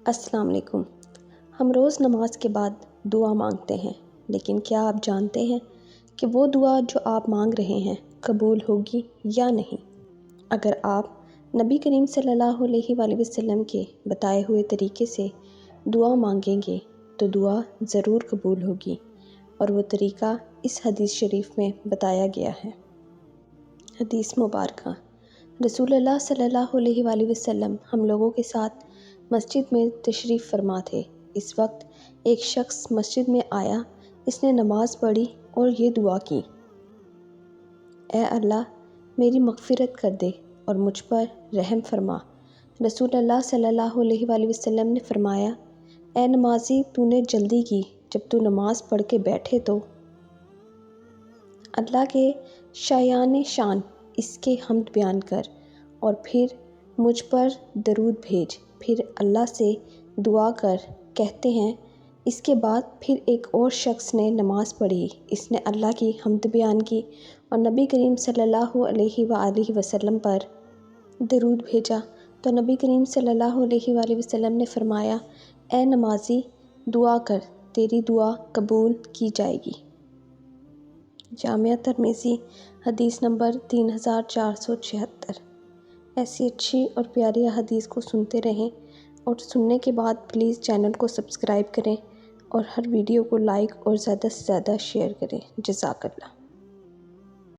السلام علیکم۔ ہم روز نماز کے بعد دعا مانگتے ہیں، لیکن کیا آپ جانتے ہیں کہ وہ دعا جو آپ مانگ رہے ہیں قبول ہوگی یا نہیں؟ اگر آپ نبی کریم صلی اللہ علیہ وآلہ وسلم کے بتائے ہوئے طریقے سے دعا مانگیں گے تو دعا ضرور قبول ہوگی، اور وہ طریقہ اس حدیث شریف میں بتایا گیا ہے۔ حدیث مبارکہ: رسول اللہ صلی اللہ علیہ وآلہ وسلم ہم لوگوں کے ساتھ مسجد میں تشریف فرما تھے۔ اس وقت ایک شخص مسجد میں آیا، اس نے نماز پڑھی اور یہ دعا کی: اے اللہ، میری مغفرت کر دے اور مجھ پر رحم فرما۔ رسول اللہ صلی اللہ علیہ وآلہ وسلم نے فرمایا: اے نمازی، تو نے جلدی کی، جب تو نماز پڑھ کے بیٹھے تو اللہ کے شایان شان اس کے حمد بیان کر اور پھر مجھ پر درود بھیج۔ پھر اللہ سے دعا کر۔ کہتے ہیں اس کے بعد پھر ایک اور شخص نے نماز پڑھی، اس نے اللہ کی حمد بیان کی اور نبی کریم صلی اللہ علیہ وآلہ وسلم پر درود بھیجا، تو نبی کریم صلی اللہ علیہ وآلہ وسلم نے فرمایا: اے نمازی، دعا کر، تیری دعا قبول کی جائے گی۔ جامعہ ترمذی، حدیث نمبر 3476۔ ایسی اچھی اور پیاری حدیث کو سنتے رہیں، اور سننے کے بعد پلیز چینل کو سبسکرائب کریں اور ہر ویڈیو کو لائک اور زیادہ سے زیادہ شیئر کریں۔ جزاک اللہ۔